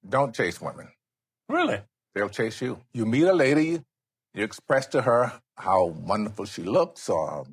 Don't chase women. Really? They'll chase you. You meet a lady, you express to her how wonderful she looks or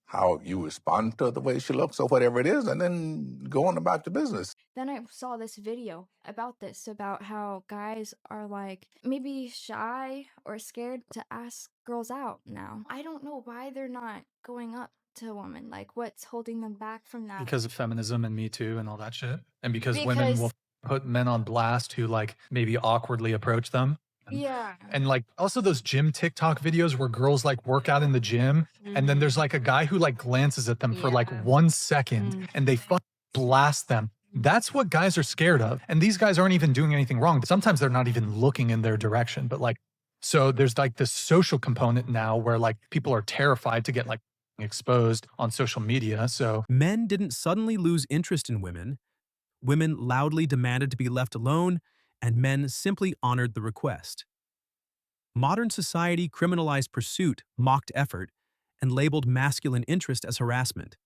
how you respond to the way she looks or whatever it is, and then go on about your business. Then I saw this video about this, about how guys are like maybe shy or scared to ask girls out now. I don't know why they're not going up to a woman. Like, what's holding them back from that? Because of feminism and Me Too and all that shit. And because women will put men on blast who like maybe awkwardly approach them. Yeah. And like also those gym TikTok videos where girls like work out in the gym and then there's like a guy who like glances at them for like 1 second and they fucking blast them. That's what guys are scared of. And these guys aren't even doing anything wrong. Sometimes they're not even looking in their direction. But like, so there's like this social component now where like people are terrified to get like exposed on social media. So men didn't suddenly lose interest in women. Women loudly demanded to be left alone, and men simply honored the request. Modern society criminalized pursuit, mocked effort, and labeled masculine interest as harassment.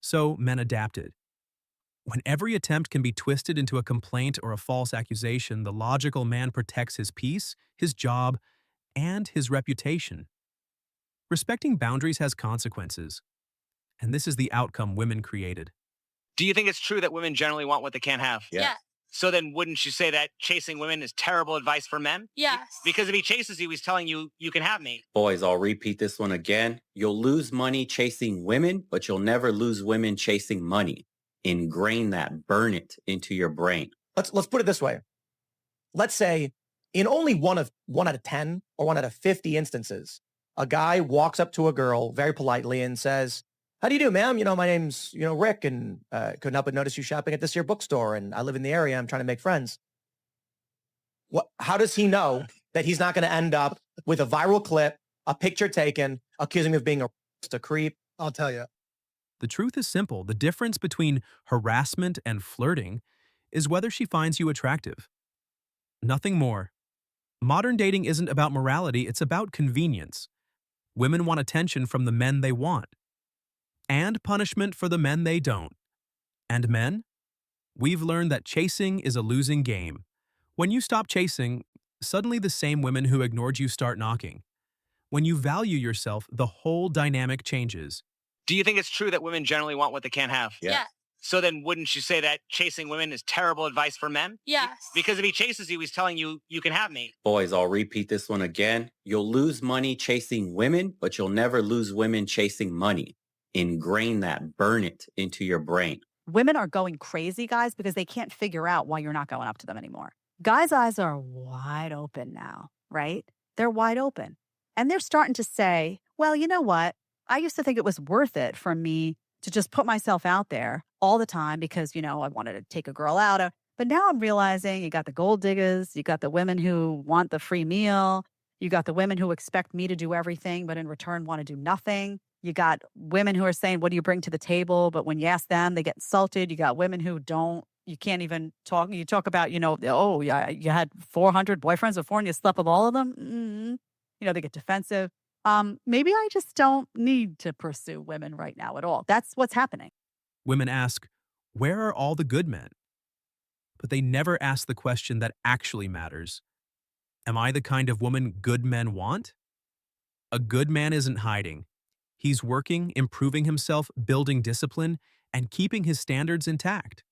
So men adapted. When every attempt can be twisted into a complaint or a false accusation, the logical man protects his peace, his job, and his reputation. Respecting boundaries has consequences, and this is the outcome women created. Do you think it's true that women generally want what they can't have? Yeah. So then wouldn't you say that chasing women is terrible advice for men? Yes. Because if he chases you, he's telling you, you can have me. Boys, I'll repeat this one again. You'll lose money chasing women, but you'll never lose women chasing money. Ingrain that, burn it into your brain. Let's put it this way. Let's say in only one out of 10 or 1 out of 50 instances, a guy walks up to a girl very politely and says, "How do you do, ma'am? My name's, Rick, and couldn't help but notice you shopping at this here bookstore, and I live in the area. I'm trying to make friends." How does he know that he's not going to end up with a viral clip, a picture taken, accusing him of being a creep? I'll tell you. The truth is simple. The difference between harassment and flirting is whether she finds you attractive. Nothing more. Modern dating isn't about morality, it's about convenience. Women want attention from the men they want, and punishment for the men they don't. And men? We've learned that chasing is a losing game. When you stop chasing, suddenly the same women who ignored you start knocking. When you value yourself, the whole dynamic changes. Do you think it's true that women generally want what they can't have? Yeah. So then wouldn't you say that chasing women is terrible advice for men? Yes. Because if he chases you, he's telling you, you can have me. Boys, I'll repeat this one again. You'll lose money chasing women, but you'll never lose women chasing money. Ingrain that, burn it into your brain. Women are going crazy, guys, because they can't figure out why you're not going up to them anymore. Guys' eyes are wide open now, right? They're wide open. And they're starting to say, well, you know what? I used to think it was worth it for me to just put myself out there all the time because, I wanted to take a girl out. But now I'm realizing you got the gold diggers, you got the women who want the free meal, you got the women who expect me to do everything, but in return want to do nothing. You got women who are saying, what do you bring to the table? But when you ask them, they get insulted. You got women who don't. You can't even talk. You talk about, oh, yeah, you had 400 boyfriends before and you slept with all of them. They get defensive. Maybe I just don't need to pursue women right now at all. That's what's happening. Women ask, where are all the good men? But they never ask the question that actually matters. Am I the kind of woman good men want? A good man isn't hiding. He's working, improving himself, building discipline, and keeping his standards intact.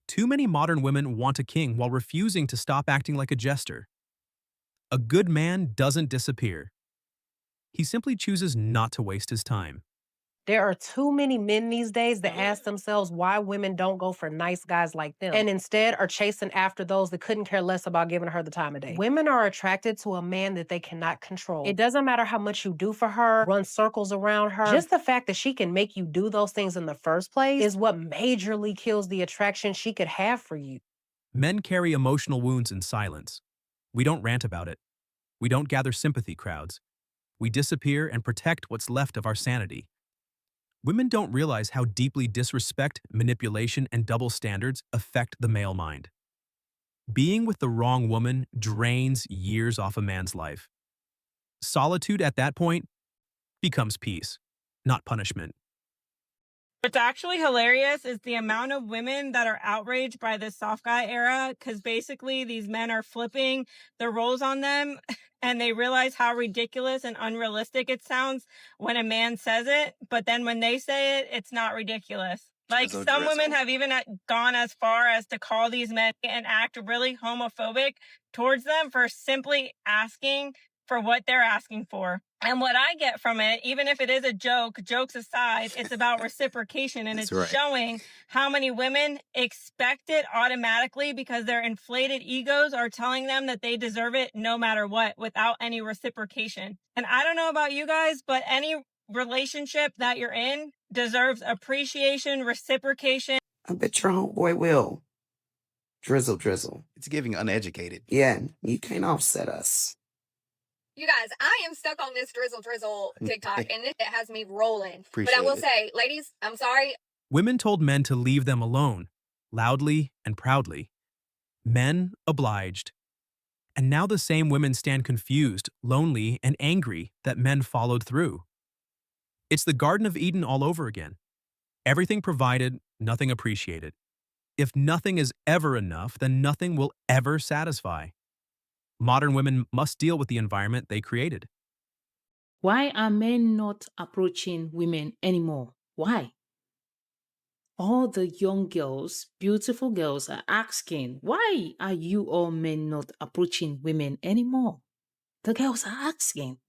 Too many modern women want a king while refusing to stop acting like a jester. A good man doesn't disappear. He simply chooses not to waste his time. There are too many men these days that ask themselves why women don't go for nice guys like them and instead are chasing after those that couldn't care less about giving her the time of day. Women are attracted to a man that they cannot control. It doesn't matter how much you do for her, run circles around her. Just the fact that she can make you do those things in the first place is what majorly kills the attraction she could have for you. Men carry emotional wounds in silence. We don't rant about it. We don't gather sympathy crowds. We disappear and protect what's left of our sanity. Women don't realize how deeply disrespect, manipulation, and double standards affect the male mind. Being with the wrong woman drains years off a man's life. Solitude at that point becomes peace, not punishment. What's actually hilarious is the amount of women that are outraged by this soft guy era, because basically these men are flipping the roles on them and they realize how ridiculous and unrealistic it sounds when a man says it. But then when they say it, it's not ridiculous. Like some women have even gone as far as to call these men and act really homophobic towards them for simply asking for what they're asking for. And what I get from it, even if it is a joke, jokes aside, it's about reciprocation, and it's showing how many women expect it automatically because their inflated egos are telling them that they deserve it no matter what, without any reciprocation. And I don't know about you guys, but any relationship that you're in deserves appreciation, reciprocation. I bet your homeboy will. Drizzle. It's giving uneducated. Yeah, you can't offset us. You guys, I am stuck on this drizzle TikTok, and it has me rolling. But I will say, ladies, I'm sorry. Women told men to leave them alone, loudly and proudly. Men obliged. And now the same women stand confused, lonely, and angry that men followed through. It's the Garden of Eden all over again. Everything provided, nothing appreciated. If nothing is ever enough, then nothing will ever satisfy. Modern women must deal with the environment they created. Why are men not approaching women anymore? Why? All the young girls, beautiful girls, are asking, why are you all men not approaching women anymore? The girls are asking,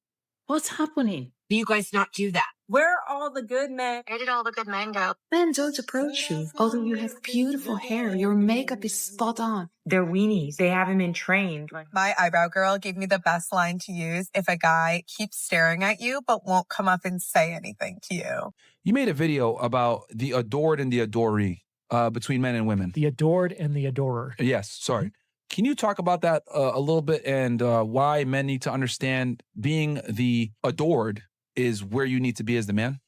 what's happening? Do you guys not do that? Where are all the good men? Where did all the good men go? Men don't approach you. Although you have beautiful hair, your makeup is spot on. They're weenies. They haven't been trained. My eyebrow girl gave me the best line to use if a guy keeps staring at you but won't come up and say anything to you. You made a video about the adored and the adoree between men and women. The adored and the adorer. Yes, sorry. Can you talk about that a little bit and why men need to understand being the adored is where you need to be as the man?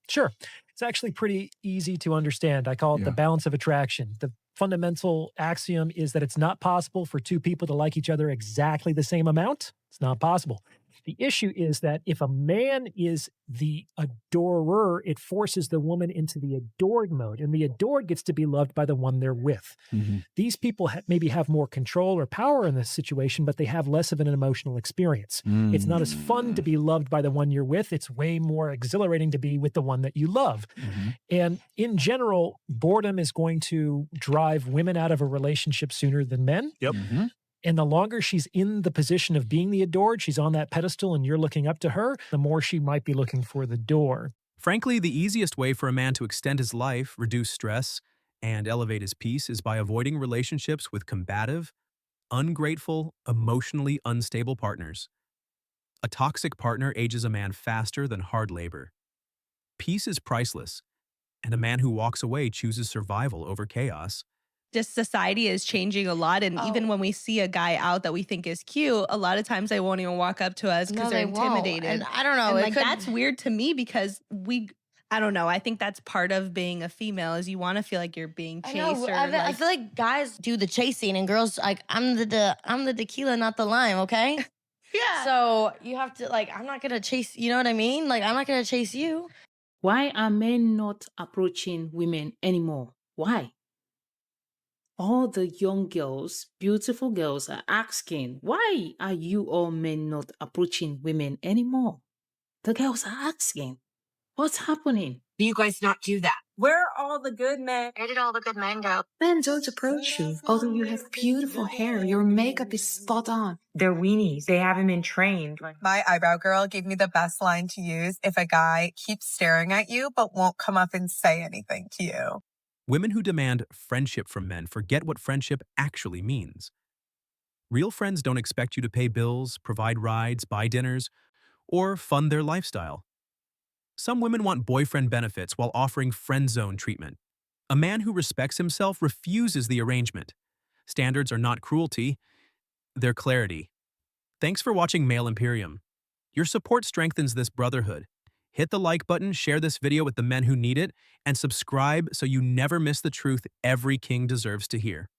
Sure. It's actually pretty easy to understand. I call it the balance of attraction. The fundamental axiom is that it's not possible for two people to like each other exactly the same amount. It's not possible. The issue is that if a man is the adorer, it forces the woman into the adored mode, and the adored gets to be loved by the one they're with. Mm-hmm. These people maybe have more control or power in this situation, but they have less of an emotional experience. It's not as fun to be loved by the one you're with. It's way more exhilarating to be with the one that you love. And in general, boredom is going to drive women out of a relationship sooner than men. And the longer she's in the position of being the adored, she's on that pedestal and you're looking up to her, the more she might be looking for the door. Frankly, the easiest way for a man to extend his life, reduce stress, and elevate his peace is by avoiding relationships with combative, ungrateful, emotionally unstable partners. A toxic partner ages a man faster than hard labor. Peace is priceless, and a man who walks away chooses survival over chaos. Just society is changing a lot, and even when we see a guy out that we think is cute, a lot of times they won't even walk up to us because they're intimidated. And I don't know, and like that's weird to me because I don't know. I think that's part of being a female is you want to feel like you're being chased. I feel like guys do the chasing and girls like I'm the tequila, not the lime. Okay. Yeah. So you have to I'm not gonna chase. You know what I mean? Like I'm not gonna chase you. Why are men not approaching women anymore? Why? All the young girls, beautiful girls, are asking, why are you all men not approaching women anymore? The girls are asking, what's happening? Do you guys not do that? Where are all the good men? Where did all the good men go? Men don't approach you. Although you have beautiful hair, your makeup is spot on. They're weenies. They haven't been trained. My eyebrow girl gave me the best line to use if a guy keeps staring at you but won't come up and say anything to you. Women who demand friendship from men forget what friendship actually means. Real friends don't expect you to pay bills, provide rides, buy dinners, or fund their lifestyle. Some women want boyfriend benefits while offering friend zone treatment. A man who respects himself refuses the arrangement. Standards are not cruelty, they're clarity. Thanks for watching Male Imperium. Your support strengthens this brotherhood. Hit the like button, share this video with the men who need it, and subscribe so you never miss the truth every king deserves to hear.